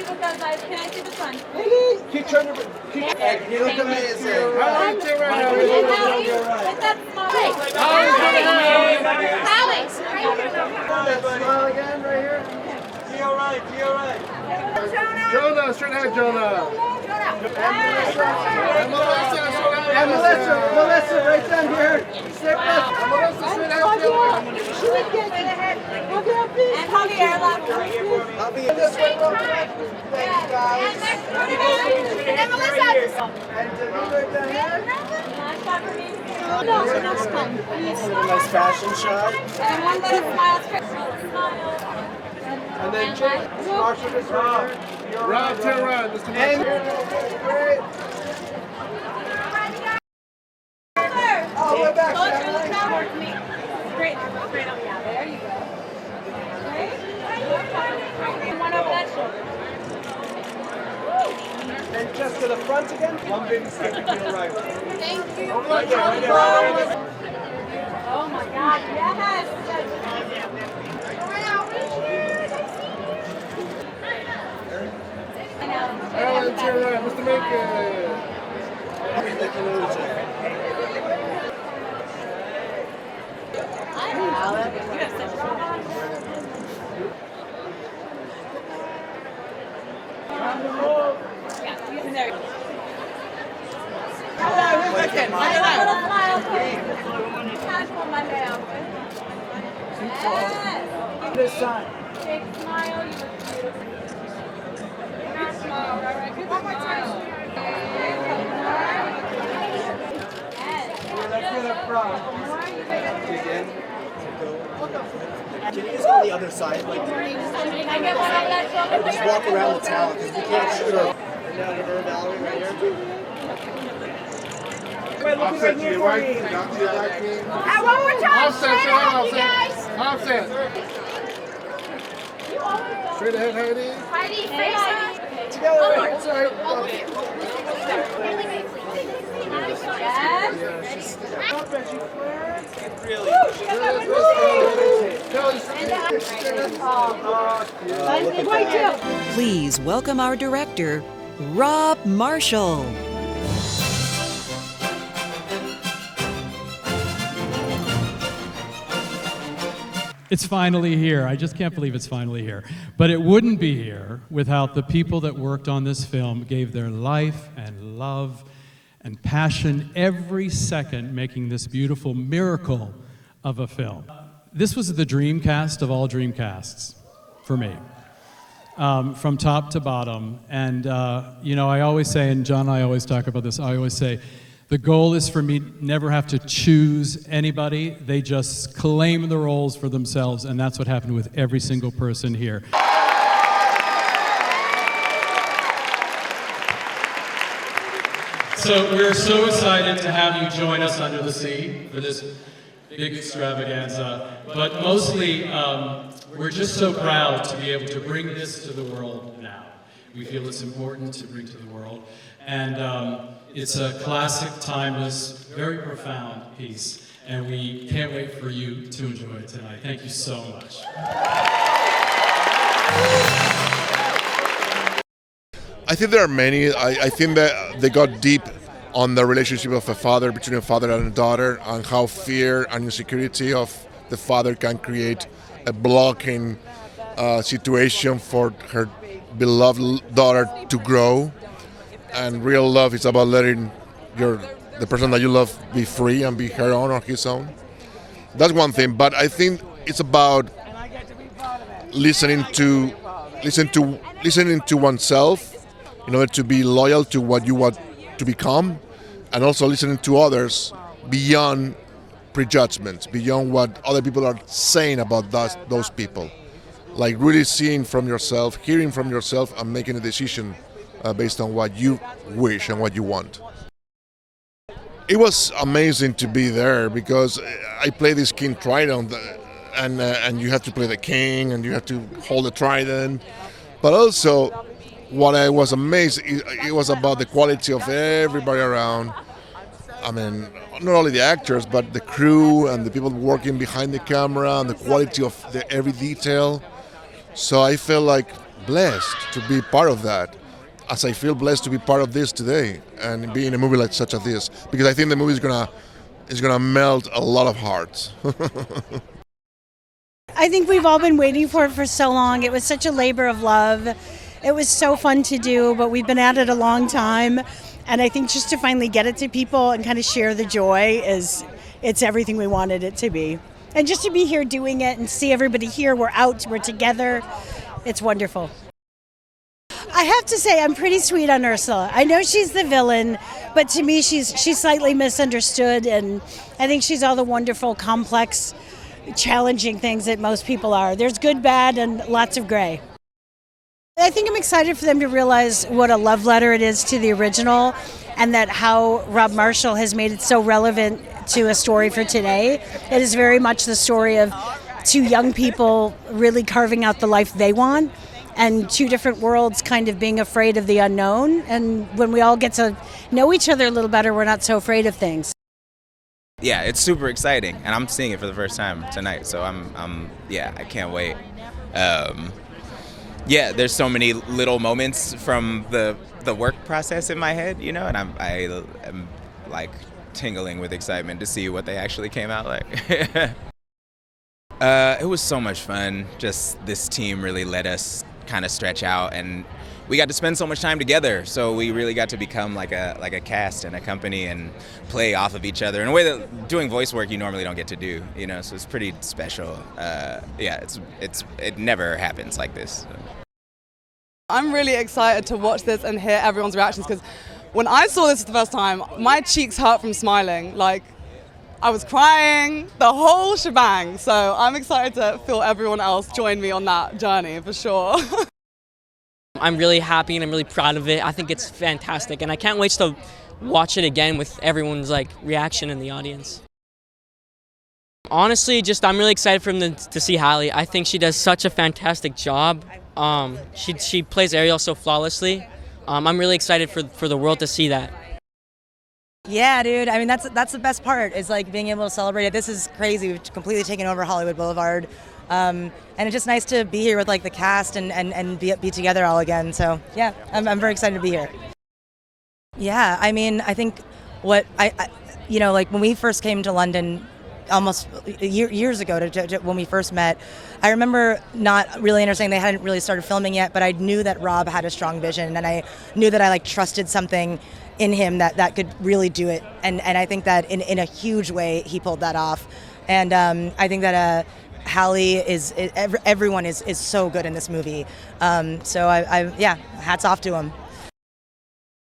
because can I see the front? Keep turning. You look amazing. With that smile. Halle. Smile again, right here. Be all right. Be all right. Jonah, straight ahead, Jonah. And Melissa, right down here. Step up. Melissa, straight ahead. And Javier, left. I'll be in this way. Thank you, guys. And Melissa. And right down here. Last shot for me. No, next time. Nice fashion shot. And one little smile. Smile. And then Marshall is right here. Rob, turn around, Mr. And Great. all the way back. Great. Yeah, there you go. Great. One over that shoulder. And just to the front again. One big step to your right. Thank you. Right there. Oh my God, yes. Alan, turn around, Mr. Maker. This side. Big smile, you look beautiful. Good smile, right? Good smile. Let's get up front. Again. Can you just go on the other side? Like, Can I get one over that shoulder? just walk around the town because we can't shoot her. And down to her Valerie right here. Offset to your right, down to your right. One more time. Offset, Straight up, you offset. guys. Offset. Straight ahead, Heidi. Heidi, face up. Together. That's all right. Yes. Up as you flare. Really? Please welcome our director, Rob Marshall. It's finally here. I just can't believe it's finally here. But it wouldn't be here without the people that worked on this film, gave their life and love and passion every second making this beautiful miracle of a film. This was the dream cast of all dream casts for me, from top to bottom. And, I always say, and John and I always talk about this, I always say, the goal is for me never have to choose anybody. They just claim the roles for themselves, and that's what happened with every single person here. So we're so excited to have you join us under the sea for this big extravaganza. But mostly, we're just so proud to be able to bring this to the world now. We feel it's important to bring to the world. And it's a classic, timeless, very profound piece. And we can't wait for you to enjoy it tonight. Thank you so much. I think there are many. I think that they got deep on the relationship of a father, between a father and a daughter, and how fear and insecurity of the father can create a blocking situation for her beloved daughter to grow. And real love is about letting the person that you love be free and be her own or his own. That's one thing. But I think it's about listening to oneself in order to be loyal to what you want to become, and also listening to others beyond prejudgments, beyond what other people are saying about those people. Like really seeing from yourself, hearing from yourself, and making a decision based on what you wish and what you want. It was amazing to be there because I play this King Trident, and you have to play the king and you have to hold the trident. But also, what I was amazed, it was about the quality of everybody around. I mean, not only the actors, but the crew and the people working behind the camera and the quality of every detail. So I feel like blessed to be part of that, as I feel blessed to be part of this today and be in a movie like such as this, because I think the movie is gonna melt a lot of hearts. I think we've all been waiting for it for so long. It was such a labor of love. It was so fun to do, but we've been at it a long time. And I think just to finally get it to people and kind of share the joy it's everything we wanted it to be. And just to be here doing it and see everybody here, we're out, we're together. It's wonderful. I have to say I'm pretty sweet on Ursula. I know she's the villain, but to me she's slightly misunderstood, and I think she's all the wonderful, complex, challenging things that most people are. There's good, bad, and lots of gray. I think I'm excited for them to realize what a love letter it is to the original, and that how Rob Marshall has made it so relevant to a story for today. It is very much the story of two young people really carving out the life they want, and two different worlds kind of being afraid of the unknown. And when we all get to know each other a little better, we're not so afraid of things. Yeah, it's super exciting, and I'm seeing it for the first time tonight, so I can't wait. Yeah, there's so many little moments from the work process in my head, you know, and I am like tingling with excitement to see what they actually came out like. It was so much fun. Just this team really let us kind of stretch out, and we got to spend so much time together, so we really got to become like a cast and a company and play off of each other in a way that doing voice work you normally don't get to do, you know, so it's pretty special. It never happens like this. I'm really excited to watch this and hear everyone's reactions, because when I saw this for the first time, my cheeks hurt from smiling. Like, I was crying, the whole shebang. So I'm excited to feel everyone else join me on that journey for sure. I'm really happy and I'm really proud of it. I think it's fantastic, and I can't wait to watch it again with everyone's reaction in the audience. Honestly, I'm really excited for them to see Halle. I think she does such a fantastic job. She plays Ariel so flawlessly. I'm really excited for the world to see that. Yeah, dude. I mean, that's the best part, is being able to celebrate it. This is crazy. We've completely taken over Hollywood Boulevard. And it's just nice to be here with the cast and be together all again. So yeah, I'm very excited to be here. Yeah, I mean, I think what when we first came to London almost years ago when we first met, I remember not really understanding they hadn't really started filming yet, but I knew that Rob had a strong vision, and I knew that I trusted something in him that could really do it. And I think that in a huge way he pulled that off. And I think that Halle everyone is so good in this movie. So hats off to him.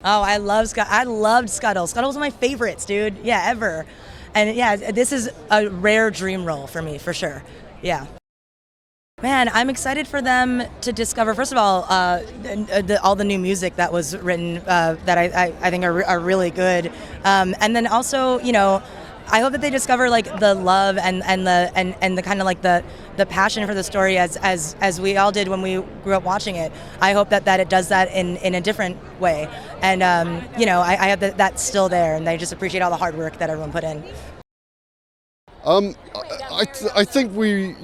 Oh, I loved Scuttle. Scuttle was one of my favorites, dude. Yeah, ever. And yeah, this is a rare dream role for me, for sure. Yeah. Man, I'm excited for them to discover, first of all, all the new music that was written that I think are really good. And then also, I hope that they discover the love and the kind of the passion for the story as we all did when we grew up watching it. I hope that it does that in a different way. And I hope that that's still there, and they just appreciate all the hard work that everyone put in. I think we,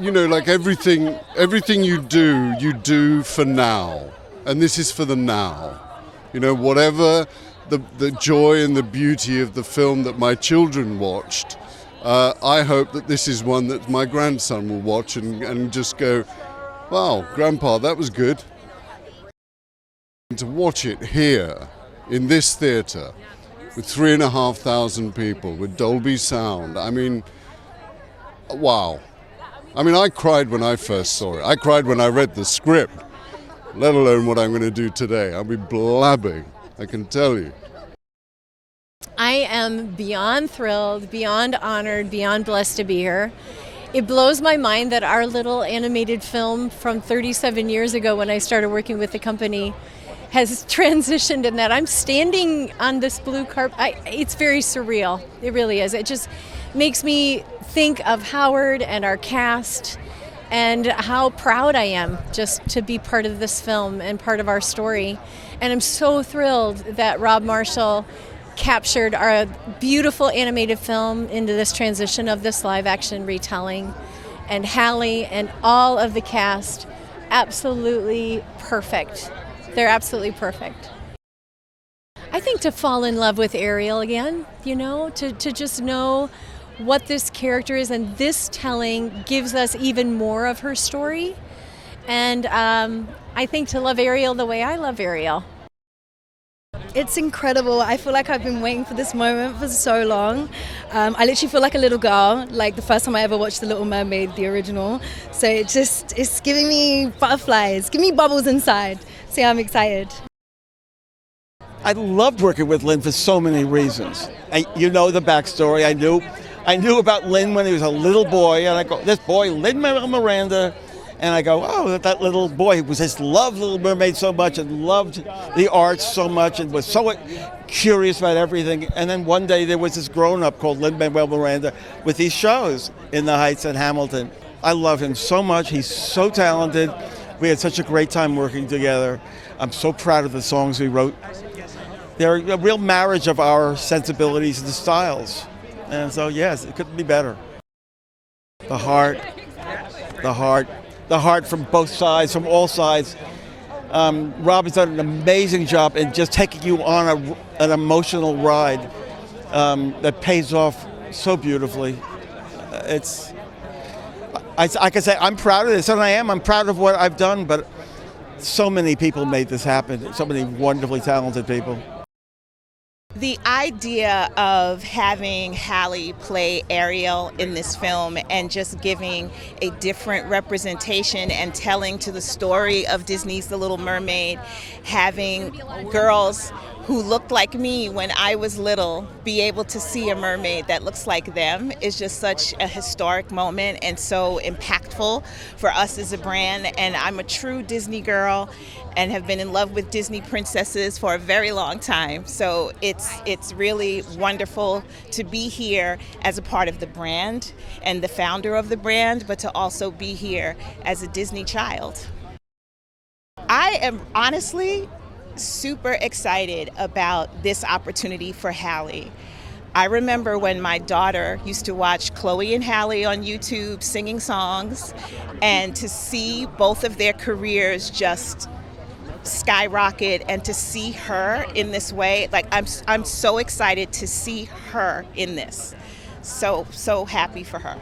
everything you do for now, and this is for the now. Whatever the joy and the beauty of the film that my children watched, I hope that this is one that my grandson will watch and just go, wow, Grandpa, that was good. And to watch it here, in this theatre, with 3,500 people, with Dolby Sound, I mean, wow. I mean, I cried when I first saw it. I cried when I read the script, let alone what I'm going to do today. I'll be blabbing, I can tell you. I am beyond thrilled, beyond honored, beyond blessed to be here. It blows my mind that our little animated film from 37 years ago, when I started working with the company, has transitioned, and that I'm standing on this blue carpet. It's very surreal. It really is. It just makes me think of Howard and our cast and how proud I am just to be part of this film and part of our story. And I'm so thrilled that Rob Marshall captured our beautiful animated film into this transition of this live action retelling. And Halle and all of the cast absolutely perfect. They're absolutely perfect. I think to fall in love with Ariel again, to just know what this character is, and this telling gives us even more of her story. And I think to love Ariel the way I love Ariel. It's incredible. I feel like I've been waiting for this moment for so long. I literally feel like a little girl, like the first time I ever watched The Little Mermaid, the original. So it's giving me butterflies, giving me bubbles inside. So yeah, I'm excited. I loved working with Lin for so many reasons. You know the backstory. I knew about Lin when he was a little boy, and I go, this boy, Lin-Manuel Miranda. And I go, oh, that little boy who just loved Little Mermaid so much and loved the arts so much and was so curious about everything. And then one day there was this grown-up called Lin-Manuel Miranda with these shows in the Heights and Hamilton. I love him so much. He's so talented. We had such a great time working together. I'm so proud of the songs we wrote. They're a real marriage of our sensibilities and styles. And so, yes, it couldn't be better. The heart from both sides, from all sides. Rob has done an amazing job in just taking you on an emotional ride that pays off so beautifully. I can say I'm proud of this, and I'm proud of what I've done, but so many people made this happen, so many wonderfully talented people. The idea of having Halle play Ariel in this film and just giving a different representation and telling to the story of Disney's The Little Mermaid, having girls who looked like me when I was little be able to see a mermaid that looks like them is just such a historic moment and so impactful for us as a brand. And I'm a true Disney girl and have been in love with Disney princesses for a very long time. So it's really wonderful to be here as a part of the brand and the founder of the brand, but to also be here as a Disney child. I am honestly super excited about this opportunity for Halle. I remember when my daughter used to watch Chloe and Halle on YouTube singing songs, and to see both of their careers just skyrocket and to see her in this way, like I'm so excited to see her in this. So happy for her.